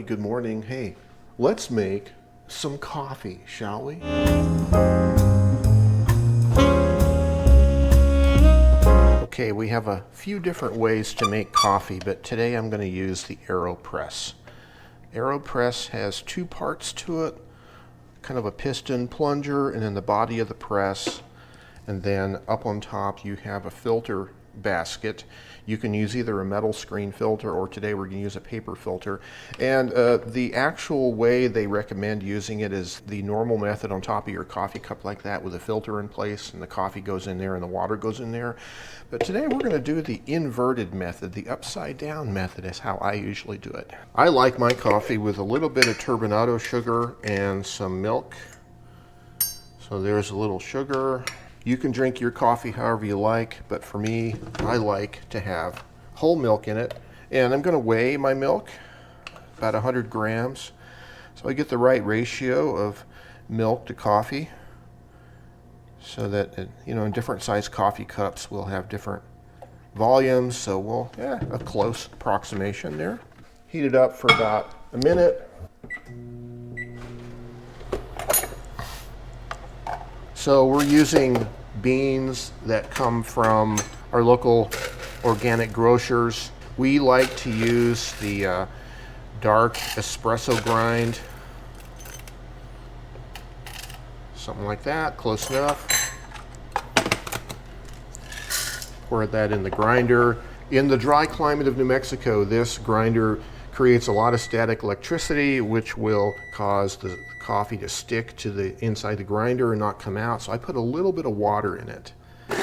good morning. Hey, let's make some coffee, shall we? Okay, we have a few different ways to make coffee, but today I'm going to use the Aeropress. Aeropress has two parts to it, kind of a piston plunger, and then the body of the press, and then up on top you have a filter basket. You can use either a metal screen filter, or today we're going to use a paper filter. And the actual way they recommend using it is the normal method on top of your coffee cup like that, with a filter in place, and the coffee goes in there and the water goes in there. But today we're going to do the inverted method. The upside down method is how I usually do it. I like my coffee with a little bit of turbinado sugar and some milk. So there's a little sugar. You can drink your coffee however you like, but for me, I like to have whole milk in it. And I'm going to weigh my milk, about 100 grams. So I get the right ratio of milk to coffee, so that, in different size coffee cups we'll have different volumes. So we'll, a close approximation there. Heat it up for about a minute. So we're using beans that come from our local organic grocers. We like to use the dark espresso grind. Something like that, close enough. Pour that in the grinder. In the dry climate of New Mexico, this grinder creates a lot of static electricity, which will cause the coffee to stick to the inside the grinder and not come out. So I put a little bit of water in it. Here's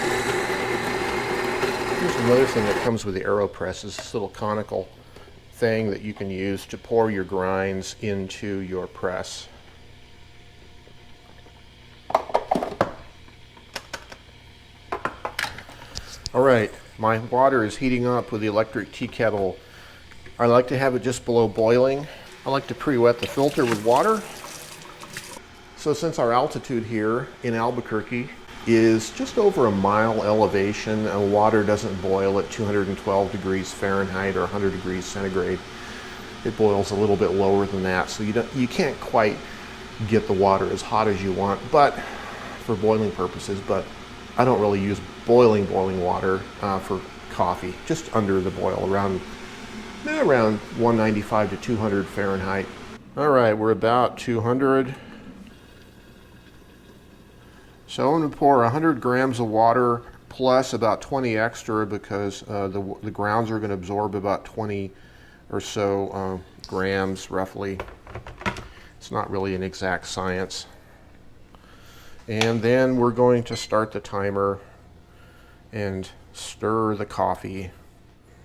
another thing that comes with the Aeropress, is this little conical thing that you can use to pour your grinds into your press. All right, my water is heating up with the electric tea kettle. I like to have it just below boiling. I like to pre-wet the filter with water. So since our altitude here in Albuquerque is just over a mile elevation, and water doesn't boil at 212 degrees Fahrenheit or 100 degrees centigrade, it boils a little bit lower than that. So you can't quite get the water as hot as you want, but for boiling purposes. But I don't really use boiling water for coffee. Just under the boil, around 195 to 200 Fahrenheit. All right, we're about 200. So I'm going to pour 100 grams of water plus about 20 extra, because the grounds are going to absorb about 20 or so grams roughly. It's not really an exact science. And then we're going to start the timer and stir the coffee.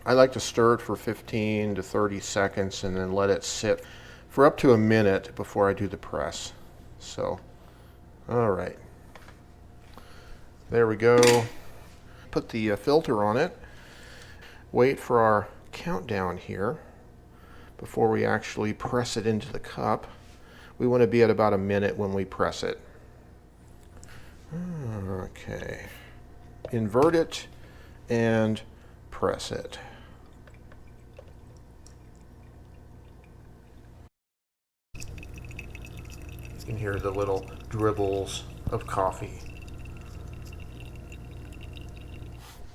I like to stir it for 15 to 30 seconds and then let it sit for up to a minute before I do the press. So, all right. There we go. Put the filter on it. Wait for our countdown here before we actually press it into the cup. We want to be at about a minute when we press it. Okay. Invert it and press it. You can hear the little dribbles of coffee.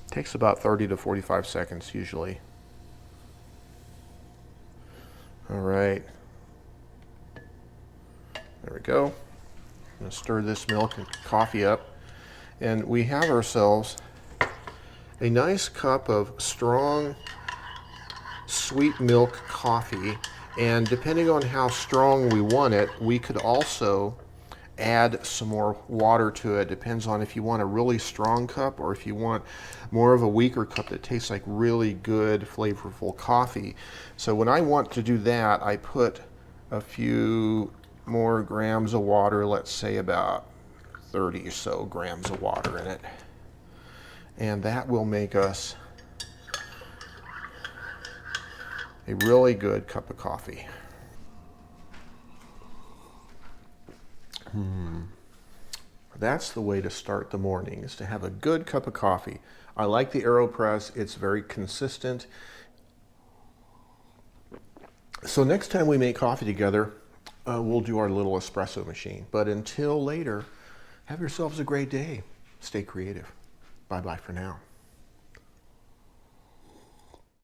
Takes about 30 to 45 seconds usually. All right. There we go. I'm going to stir this milk and coffee up. And we have ourselves a nice cup of strong, sweet milk coffee. And depending on how strong we want it, we could also add some more water to it. Depends on if you want a really strong cup or if you want more of a weaker cup that tastes like really good, flavorful coffee. So when I want to do that, I put a few more grams of water, let's say about 30 or so grams of water in it. And that will make us a really good cup of coffee. That's the way to start the morning, is to have a good cup of coffee. I like the Aeropress. It's very consistent. So next time we make coffee together, we'll do our little espresso machine. But until later, have yourselves a great day. Stay creative. Bye-bye for now.